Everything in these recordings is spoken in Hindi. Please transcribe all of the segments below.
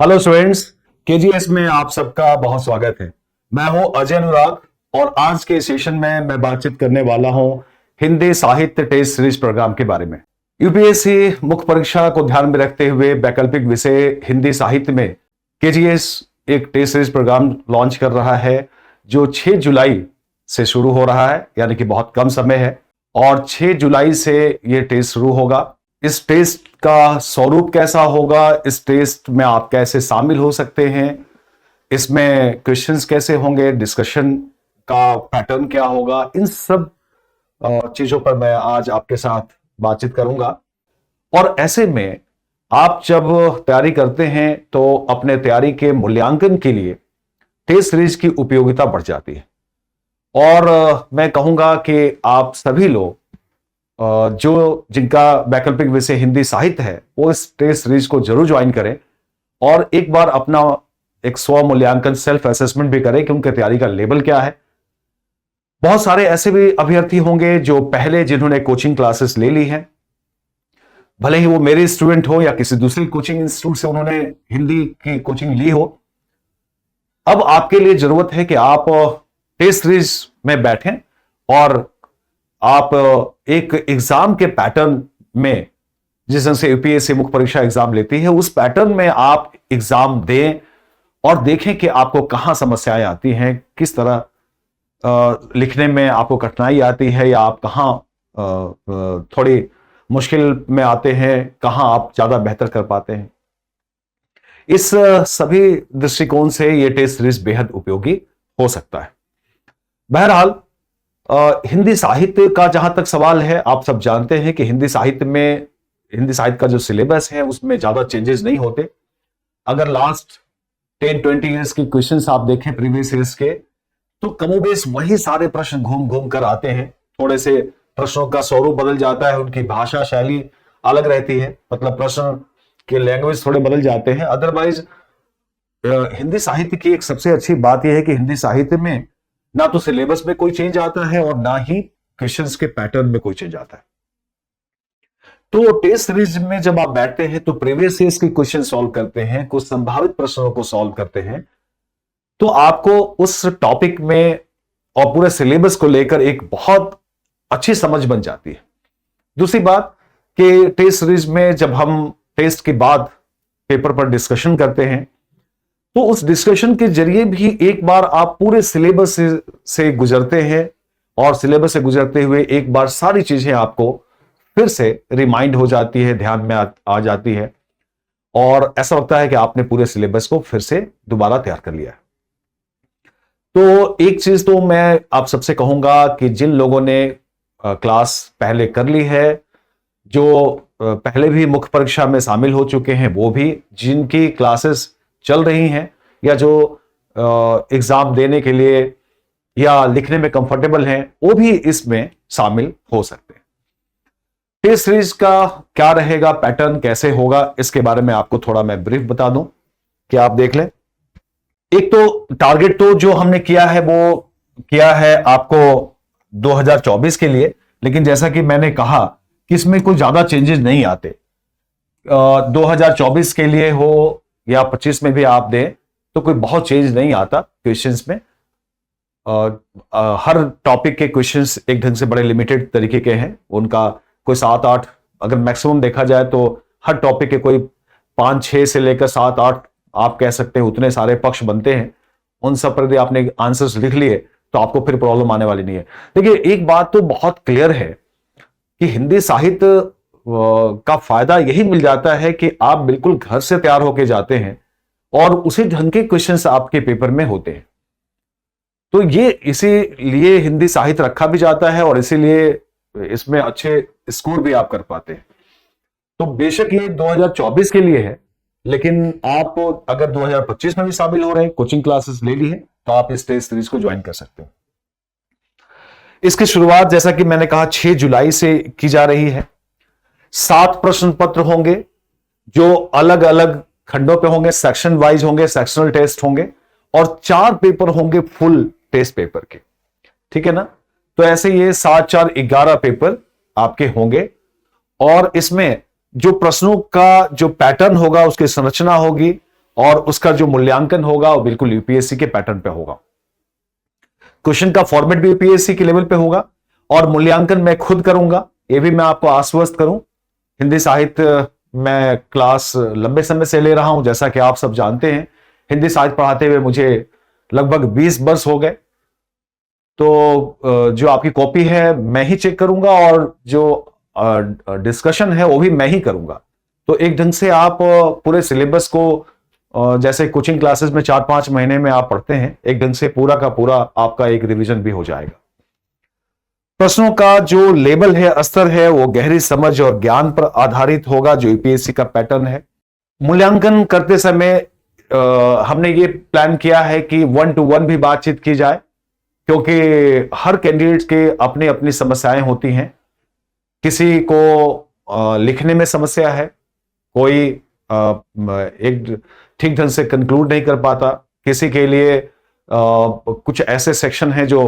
हेलो स्टूडेंट्स, केजीएस में आप सबका बहुत स्वागत है। मैं हूं अजय अनुराग और आज के सेशन में मैं बातचीत करने वाला हूं हिंदी साहित्य टेस्ट सीरीज प्रोग्राम के बारे में। यूपीएससी मुख्य परीक्षा को ध्यान में रखते हुए वैकल्पिक विषय हिंदी साहित्य में केजीएस एक टेस्ट सीरीज प्रोग्राम लॉन्च कर रहा है जो 6 जुलाई से शुरू हो रहा है, यानी कि बहुत कम समय है और 6 जुलाई से यह टेस्ट शुरू होगा। इस टेस्ट का स्वरूप कैसा होगा, इस टेस्ट में आप कैसे शामिल हो सकते हैं, इसमें क्वेश्चंस कैसे होंगे, डिस्कशन का पैटर्न क्या होगा, इन सब चीजों पर मैं आज आपके साथ बातचीत करूंगा। और ऐसे में आप जब तैयारी करते हैं तो अपने तैयारी के मूल्यांकन के लिए टेस्ट सीरीज की उपयोगिता बढ़ जाती है। और मैं कहूंगा कि आप सभी लोग जो जिनका वैकल्पिक विषय हिंदी साहित्य है वो इस टेस्ट सीरीज को जरूर ज्वाइन करें और एक बार अपना एक स्व मूल्यांकन सेल्फ असेसमेंट भी करें कि उनके तैयारी का लेवल क्या है। बहुत सारे ऐसे भी अभ्यर्थी होंगे जो पहले जिन्होंने कोचिंग क्लासेस ले ली हैं, भले ही वो मेरे स्टूडेंट हो या किसी दूसरे कोचिंग इंस्टीट्यूट से उन्होंने हिंदी की कोचिंग ली हो। अब आपके लिए जरूरत है कि आप टेस्ट सीरीज में बैठें और आप एक एग्जाम के पैटर्न में, जिस ढंग से यूपीएससी मुख्य परीक्षा एग्जाम लेती है, उस पैटर्न में आप एग्जाम दें और देखें कि आपको कहां समस्याएं आती हैं, किस तरह लिखने में आपको कठिनाई आती है या आप कहां थोड़ी मुश्किल में आते हैं, कहां आप ज्यादा बेहतर कर पाते हैं। इस सभी दृष्टिकोण से यह टेस्ट सीरीज बेहद उपयोगी हो सकता है। बहरहाल हिंदी साहित्य का जहां तक सवाल है, आप सब जानते हैं कि हिंदी साहित्य का जो सिलेबस है उसमें ज्यादा चेंजेस नहीं होते। अगर लास्ट 10-20 ईयर्स के क्वेश्चंस आप देखें प्रीवियस ईयर्स के, तो कमोबेश वही सारे प्रश्न घूम घूम कर आते हैं। थोड़े से प्रश्नों का स्वरूप बदल जाता है, उनकी भाषा शैली अलग रहती है, मतलब प्रश्न के लैंग्वेज थोड़े बदल जाते हैं। अदरवाइज हिंदी साहित्य की एक सबसे अच्छी बात यह है कि हिंदी साहित्य में ना तो सिलेबस में कोई चेंज आता है और ना ही क्वेश्चंस के पैटर्न में कोई चेंज आता है। तो टेस्ट सीरीज में जब आप बैठते हैं तो प्रीवियस ईयर्स के क्वेश्चन सॉल्व करते हैं, कुछ संभावित प्रश्नों को सॉल्व करते हैं, तो आपको उस टॉपिक में और पूरे सिलेबस को लेकर एक बहुत अच्छी समझ बन जाती है। दूसरी बात कि टेस्ट सीरीज में जब हम टेस्ट के बाद पेपर पर डिस्कशन करते हैं तो उस डिस्कशन के जरिए भी एक बार आप पूरे सिलेबस से गुजरते हैं और सिलेबस से गुजरते हुए एक बार सारी चीजें आपको फिर से रिमाइंड हो जाती है, ध्यान में आ जाती है और ऐसा लगता है कि आपने पूरे सिलेबस को फिर से दोबारा तैयार कर लिया है। तो एक चीज तो मैं आप सबसे कहूंगा कि जिन लोगों ने क्लास पहले कर ली है, जो पहले भी मुख्य परीक्षा में शामिल हो चुके हैं, वो भी जिनकी क्लासेस चल रही हैं या जो एग्जाम देने के लिए या लिखने में कंफर्टेबल हैं, वो भी इसमें शामिल हो सकते हैं। टेस्ट सीरीज का क्या रहेगा, पैटर्न कैसे होगा, इसके बारे में आपको थोड़ा मैं ब्रीफ बता दूं कि आप देख लें। एक तो टारगेट तो जो हमने किया है वो किया है आपको 2024 के लिए, लेकिन जैसा कि मैंने कहा कि इसमें कोई ज्यादा चेंजेस नहीं आते। 2024 के लिए हो या 25 में भी आप दें तो कोई बहुत चेंज नहीं आता क्वेश्चंस में। हर टॉपिक के क्वेश्चंस एक ढंग से बड़े लिमिटेड तरीके के हैं, उनका कोई 7-8, अगर मैक्सिमम देखा जाए तो हर टॉपिक के कोई 5-6 से लेकर 7-8 आप कह सकते हैं, उतने सारे पक्ष बनते हैं। उन सब पर यदि आपने आंसर्स लिख लिए तो आपको फिर प्रॉब्लम आने वाली नहीं है। देखिए, एक बात तो बहुत क्लियर है कि हिंदी साहित्य का फायदा यही मिल जाता है कि आप बिल्कुल घर से तैयार होके जाते हैं और उसी ढंग के क्वेश्चंस आपके पेपर में होते हैं। तो ये इसीलिए हिंदी साहित्य रखा भी जाता है और इसीलिए इसमें अच्छे स्कोर भी आप कर पाते हैं। तो बेशक ये 2024 के लिए है, लेकिन आप अगर 2025 में भी शामिल हो रहे हैं, कोचिंग क्लासेस ले ली है, तो आप इस टेस्ट सीरीज को ज्वाइन कर सकते हैं। इसकी शुरुआत जैसा कि मैंने कहा 6 जुलाई से की जा रही है। 7 प्रश्न पत्र होंगे जो अलग अलग खंडों पे होंगे, सेक्शन वाइज होंगे, सेक्शनल टेस्ट होंगे और 4 पेपर होंगे फुल टेस्ट पेपर के। ठीक है ना? तो ऐसे ये 7-4 11 पेपर आपके होंगे और इसमें जो प्रश्नों का जो पैटर्न होगा, उसकी संरचना होगी और उसका जो मूल्यांकन होगा वो बिल्कुल यूपीएससी के पैटर्न पे होगा। क्वेश्चन का फॉर्मेट भी यूपीएससी के लेवल पे होगा और मूल्यांकन मैं खुद करूंगा, ये भी मैं आपको आश्वस्त करूं। हिंदी साहित्य मैं क्लास लंबे समय से ले रहा हूं, जैसा कि आप सब जानते हैं। हिंदी साहित्य पढ़ाते हुए मुझे लगभग 20 वर्ष हो गए। तो जो आपकी कॉपी है मैं ही चेक करूंगा और जो डिस्कशन है वो भी मैं ही करूंगा। तो एक ढंग से आप पूरे सिलेबस को, जैसे कोचिंग क्लासेस में 4-5 महीने में आप पढ़ते हैं, एक ढंग से पूरा का पूरा आपका एक रिवीजन भी हो जाएगा। प्रश्नों का जो लेवल है, स्तर है, वो गहरी समझ और ज्ञान पर आधारित होगा, जो यूपीएससी का पैटर्न है। मूल्यांकन करते समय हमने ये प्लान किया है कि 1 to 1 भी बातचीत की जाए, क्योंकि हर कैंडिडेट के अपनी अपनी समस्याएं होती हैं। किसी को लिखने में समस्या है, कोई एक ठीक ढंग से कंक्लूड नहीं कर पाता, किसी के लिए कुछ ऐसे सेक्शन हैं जो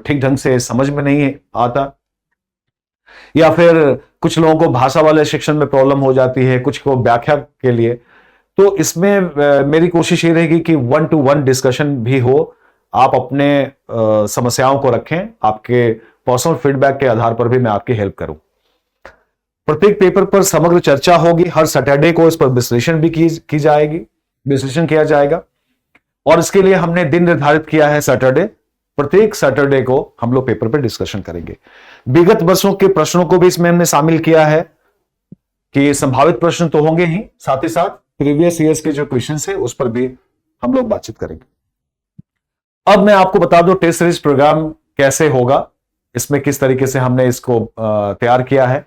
ठीक ढंग से समझ में नहीं आता, या फिर कुछ लोगों को भाषा वाले सेक्शन में प्रॉब्लम हो जाती है, कुछ को व्याख्या के लिए। तो इसमें मेरी कोशिश ये रहेगी कि 1 to 1 डिस्कशन भी हो। आप अपने समस्याओं को रखें, आपके पर्सनल फीडबैक के आधार पर भी मैं आपकी हेल्प करूं। प्रत्येक पेपर पर समग्र चर्चा होगी। हर सैटरडे को इस पर विश्लेषण भी की जाएगी, विश्लेषण किया जाएगा। और इसके लिए हमने दिन निर्धारित किया है सैटरडे। प्रत्येक सैटरडे को हम लोग पेपर पर डिस्कशन करेंगे। विगत वर्षों के प्रश्नों को भी इसमें हमने शामिल किया है कि संभावित प्रश्न तो होंगे ही, साथ ही साथ प्रीवियस ईयर्स के जो क्वेश्चन है उस पर भी हम लोग बातचीत करेंगे। अब मैं आपको बता दूं टेस्ट सीरीज प्रोग्राम कैसे होगा, इसमें किस तरीके से हमने इसको तैयार किया है।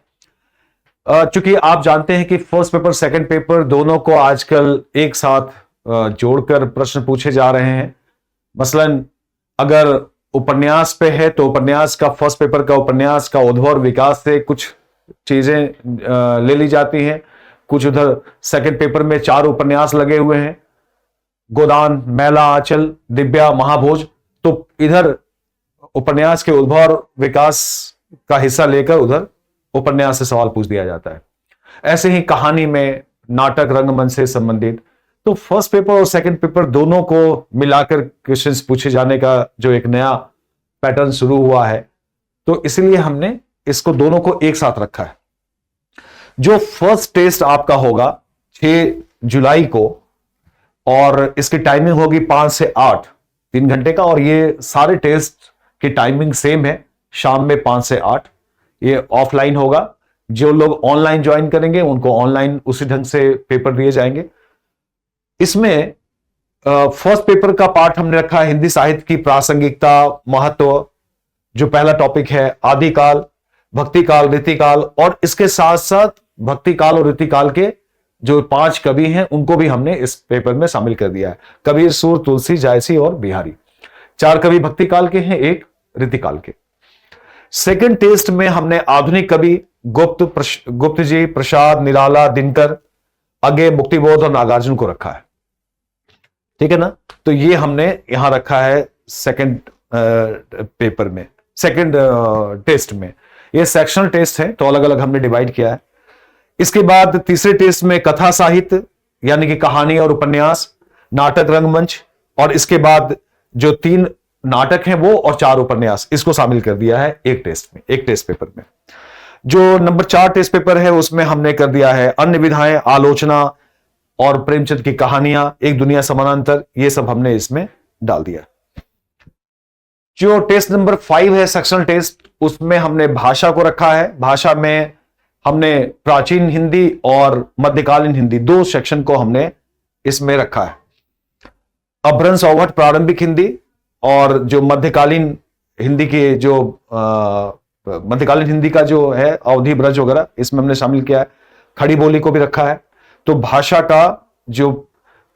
चूंकि आप जानते हैं कि फर्स्ट पेपर सेकंड पेपर दोनों को आजकल एक साथ जोड़कर प्रश्न पूछे जा रहे हैं। मसलन अगर उपन्यास पे है तो उपन्यास का फर्स्ट पेपर का उपन्यास का उद्भव और विकास से कुछ चीजें ले ली जाती हैं। कुछ उधर सेकंड पेपर में 4 उपन्यास लगे हुए हैं, गोदान, मैला आंचल, दिव्या, महाभोज। तो इधर उपन्यास के उद्भव और विकास का हिस्सा लेकर उधर उपन्यास से सवाल पूछ दिया जाता है। ऐसे ही कहानी में, नाटक, रंगमंच से संबंधित। तो फर्स्ट पेपर और सेकंड पेपर दोनों को मिलाकर क्वेश्चंस पूछे जाने का जो एक नया पैटर्न शुरू हुआ है, तो इसलिए हमने इसको दोनों को एक साथ रखा है। जो फर्स्ट टेस्ट आपका होगा 6 जुलाई को, और इसकी टाइमिंग होगी 5 से 8, 3 घंटे का। और ये सारे टेस्ट की टाइमिंग सेम है, शाम में 5 से 8। ये ऑफलाइन होगा। जो लोग ऑनलाइन ज्वाइन करेंगे उनको ऑनलाइन उसी ढंग से पेपर दिए जाएंगे। इसमें फर्स्ट पेपर का पार्ट हमने रखा है हिंदी साहित्य की प्रासंगिकता, महत्व, जो पहला टॉपिक है आदिकाल, भक्तिकाल, रीतिकाल, और इसके साथ साथ भक्तिकाल और रीतिकाल के जो 5 कवि हैं उनको भी हमने इस पेपर में शामिल कर दिया है। कबीर, सूर, तुलसी, जायसी और बिहारी। 4 कवि भक्तिकाल के हैं, 1 रीतिकाल के। सेकंड टेस्ट में हमने आधुनिक कवि गुप्त जी, प्रसाद, निराला, दिनकर, अगे, मुक्तिबोध और नागार्जुन को रखा है। ठीक है ना। तो ये हमने यहां रखा है सेकंड पेपर में, सेकंड टेस्ट में। ये सेक्शनल टेस्ट है, तो अलग अलग हमने डिवाइड किया है। इसके बाद तीसरे टेस्ट में कथा साहित्य, यानी कि कहानी और उपन्यास, नाटक, रंगमंच, और इसके बाद जो 3 नाटक हैं वो और 4 उपन्यास, इसको शामिल कर दिया है एक टेस्ट में, एक टेस्ट पेपर में। जो नंबर 4 टेस्ट पेपर है उसमें हमने कर दिया है अन्य विधाएं, आलोचना और प्रेमचंद की कहानियां, एक दुनिया समानांतर, ये सब हमने इसमें डाल दिया। जो टेस्ट नंबर 5 है सेक्शनल टेस्ट, उसमें हमने भाषा को रखा है। भाषा में हमने प्राचीन हिंदी और मध्यकालीन हिंदी 2 सेक्शन को हमने इसमें रखा है। अपभ्रंश, औभट, प्रारंभिक हिंदी, और जो मध्यकालीन हिंदी के जो मध्यकालीन हिंदी का जो है अवधि, ब्रज वगैरह, इसमें हमने शामिल किया है। खड़ी बोली को भी रखा है। तो भाषा का जो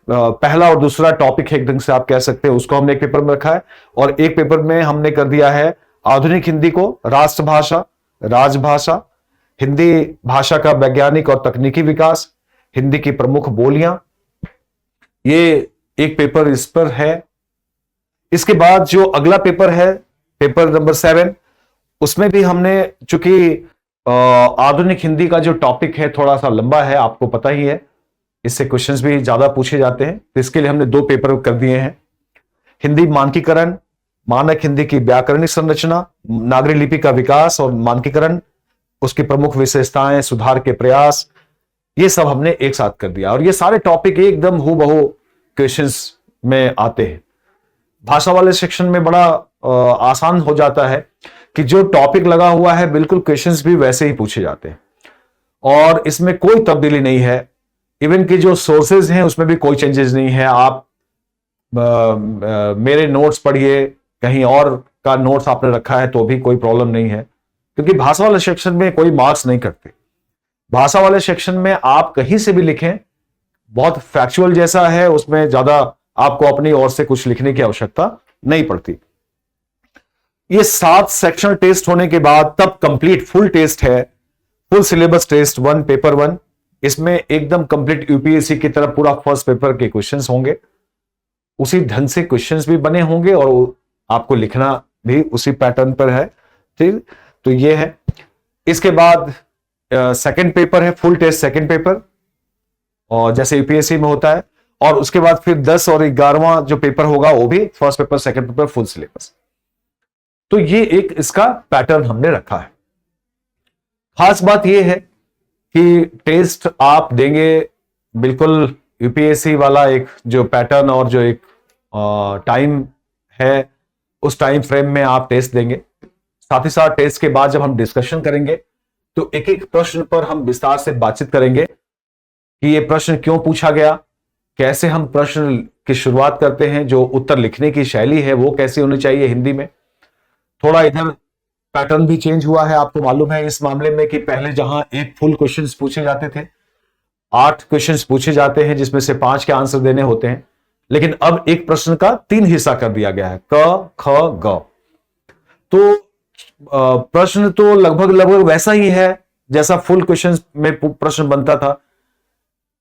पहला और दूसरा टॉपिक है, एक ढंग से आप कह सकते हैं, उसको हमने एक पेपर में रखा है। और एक पेपर में हमने कर दिया है आधुनिक हिंदी को राष्ट्रभाषा, राजभाषा, हिंदी भाषा का वैज्ञानिक और तकनीकी विकास, हिंदी की प्रमुख बोलियां, ये एक पेपर इस पर है। इसके बाद जो अगला पेपर है, पेपर नंबर 7, उसमें भी हमने, चूंकि आधुनिक हिंदी का जो टॉपिक है थोड़ा सा लंबा है, आपको पता ही है, इससे क्वेश्चंस भी ज्यादा पूछे जाते हैं, तो इसके लिए हमने 2 पेपर कर दिए हैं। हिंदी मानकीकरण, मानक हिंदी की व्याकरणिक संरचना, नागरी लिपि का विकास और मानकीकरण, उसकी प्रमुख विशेषताएं, सुधार के प्रयास, ये सब हमने एक साथ कर दिया। और ये सारे टॉपिक एकदम हूबहू क्वेश्चंस में आते हैं। भाषा वाले सेक्शन में बड़ा आसान हो जाता है कि जो टॉपिक लगा हुआ है बिल्कुल क्वेश्चंस भी वैसे ही पूछे जाते हैं और इसमें कोई तब्दीली नहीं है। इवन कि जो सोर्सेज हैं उसमें भी कोई चेंजेस नहीं है। आप मेरे नोट्स पढ़िए, कहीं और का नोट्स आपने रखा है तो भी कोई प्रॉब्लम नहीं है, क्योंकि भाषा वाले सेक्शन में कोई मार्क्स नहीं करते। भाषा वाले सेक्शन में आप कहीं से भी लिखें, बहुत फैक्चुअल जैसा है, उसमें ज्यादा आपको अपनी ओर से कुछ लिखने की आवश्यकता नहीं पड़ती। ये 7 सेक्शनल टेस्ट होने के बाद तब कंप्लीट फुल टेस्ट है, फुल सिलेबस टेस्ट 1 पेपर 1। इसमें एकदम कंप्लीट यूपीएससी की तरफ पूरा फर्स्ट पेपर के क्वेश्चंस होंगे, उसी ढंग से क्वेश्चंस भी बने होंगे और आपको लिखना भी उसी पैटर्न पर है। ठीक, तो ये है। इसके बाद सेकंड पेपर है, फुल टेस्ट सेकंड पेपर, और जैसे यूपीएससी में होता है। और उसके बाद फिर 10 और 11वां जो पेपर होगा वो भी first paper second paper full syllabus. तो ये एक इसका पैटर्न हमने रखा है। खास बात यह है कि टेस्ट आप देंगे बिल्कुल यूपीएससी वाला एक जो पैटर्न और जो एक टाइम है, उस टाइम फ्रेम में आप टेस्ट देंगे। साथ ही साथ टेस्ट के बाद जब हम डिस्कशन करेंगे तो एक एक प्रश्न पर हम विस्तार से बातचीत करेंगे कि ये प्रश्न क्यों पूछा गया, कैसे हम प्रश्न की शुरुआत करते हैं, जो उत्तर लिखने की शैली है वो कैसी होनी चाहिए हिंदी में। थोड़ा इधर पैटर्न भी चेंज हुआ है, आपको मालूम है इस मामले में कि पहले जहां एक फुल क्वेश्चंस पूछे जाते थे, 8 क्वेश्चंस पूछे जाते हैं जिसमें से 5 के आंसर देने होते हैं, लेकिन अब एक प्रश्न का 3 हिस्सा कर दिया गया है, क ख ग। तो प्रश्न तो लगभग वैसा ही है जैसा फुल क्वेश्चन में प्रश्न बनता था।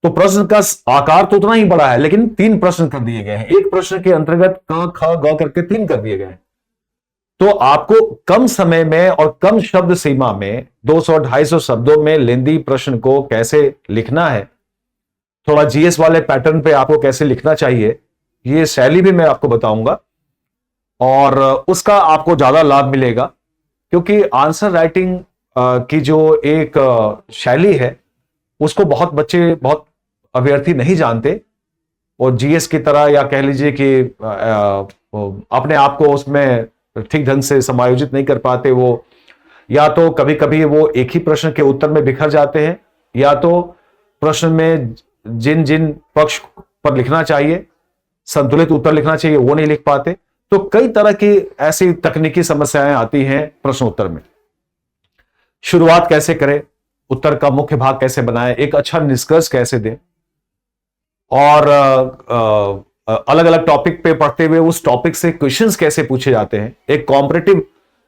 तो प्रश्न का आकार तो उतना ही बड़ा है, लेकिन 3 प्रश्न कर दिए गए हैं। एक प्रश्न के अंतर्गत क ख ग करके 3 कर दिए गए हैं। तो आपको कम समय में और कम शब्द सीमा में 200-250 शब्दों में लेंदी प्रश्न को कैसे लिखना है, थोड़ा जीएस वाले पैटर्न पे आपको कैसे लिखना चाहिए, ये शैली भी मैं आपको बताऊंगा और उसका आपको ज्यादा लाभ मिलेगा। क्योंकि आंसर राइटिंग की जो एक शैली है उसको बहुत बच्चे, बहुत अभ्यर्थी नहीं जानते, और जीएस की तरह या कह लीजिए कि अपने आप को उसमें ठीक ढंग से समायोजित नहीं कर पाते। वो या तो कभी कभी वो एक ही प्रश्न के उत्तर में बिखर जाते हैं, या तो प्रश्न में जिन जिन पक्ष पर लिखना चाहिए, संतुलित उत्तर लिखना चाहिए, वो नहीं लिख पाते। तो कई तरह की ऐसी तकनीकी समस्याएं आती हैं प्रश्न उत्तर में। शुरुआत कैसे करें, उत्तर का मुख्य भाग कैसे बनाएं, एक अच्छा निष्कर्ष कैसे दें, और अलग अलग टॉपिक पे पढ़ते हुए उस टॉपिक से क्वेश्चंस कैसे पूछे जाते हैं। एक कॉम्परेटिव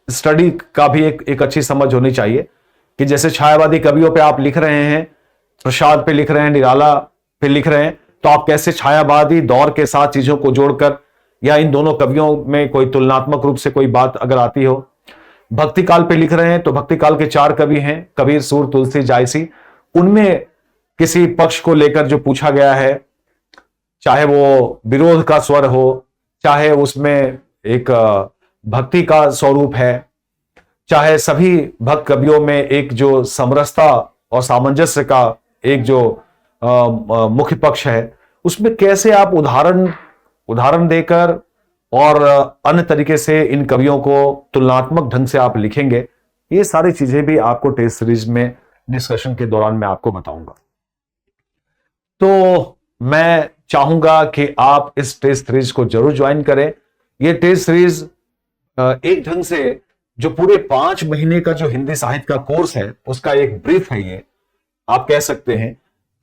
स्टडी का भी एक अच्छी समझ होनी चाहिए कि जैसे छायावादी कवियों पे आप लिख रहे हैं, प्रसाद पे लिख रहे हैं, निराला पे लिख रहे हैं, तो आप कैसे छायावादी दौर के साथ चीजों को जोड़कर, या इन दोनों कवियों में कोई तुलनात्मक रूप से कोई बात अगर आती हो। भक्ति काल पे लिख रहे हैं तो भक्ति काल के 4 कवि हैं, कबीर, सूर, तुलसी, जायसी। उनमें किसी पक्ष को लेकर जो पूछा गया है, चाहे वो विरोध का स्वर हो, चाहे उसमें एक भक्ति का स्वरूप है, चाहे सभी भक्त कवियों में एक जो समरसता और सामंजस्य का एक जो मुख्य पक्ष है, उसमें कैसे आप उदाहरण देकर और अन्य तरीके से इन कवियों को तुलनात्मक ढंग से आप लिखेंगे, ये सारी चीजें भी आपको टेस्ट सीरीज में डिस्कशन के दौरान मैं आपको बताऊंगा। तो मैं चाहूंगा कि आप इस टेस्ट सीरीज को जरूर ज्वाइन करें। ये टेस्ट सीरीज एक ढंग से जो पूरे 5 महीने का जो हिंदी साहित्य का कोर्स है उसका एक ब्रीफ है। ये आप कह सकते हैं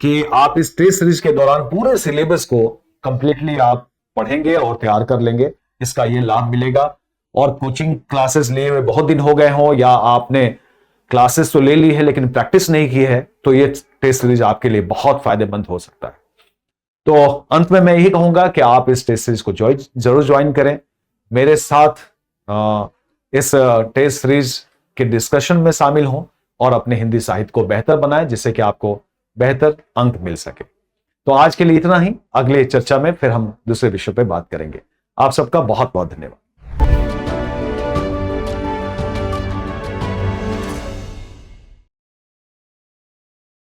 कि आप इस टेस्ट सीरीज के दौरान पूरे सिलेबस को कंप्लीटली आप पढ़ेंगे और तैयार कर लेंगे, इसका ये लाभ मिलेगा। और कोचिंग क्लासेस लिए हुए बहुत दिन हो गए हों, या आपने क्लासेस तो ले ली है लेकिन प्रैक्टिस नहीं की है, तो ये टेस्ट सीरीज आपके लिए बहुत फायदेमंद हो सकता है। तो अंत में मैं यही कहूंगा कि आप इस टेस्ट सीरीज को जरूर ज्वाइन करें, मेरे साथ इस टेस्ट सीरीज के डिस्कशन में शामिल हों और अपने हिंदी साहित्य को बेहतर बनाएं, जिससे कि आपको बेहतर अंक मिल सके। तो आज के लिए इतना ही। अगले चर्चा में फिर हम दूसरे विषय पर बात करेंगे। आप सबका बहुत बहुत धन्यवाद।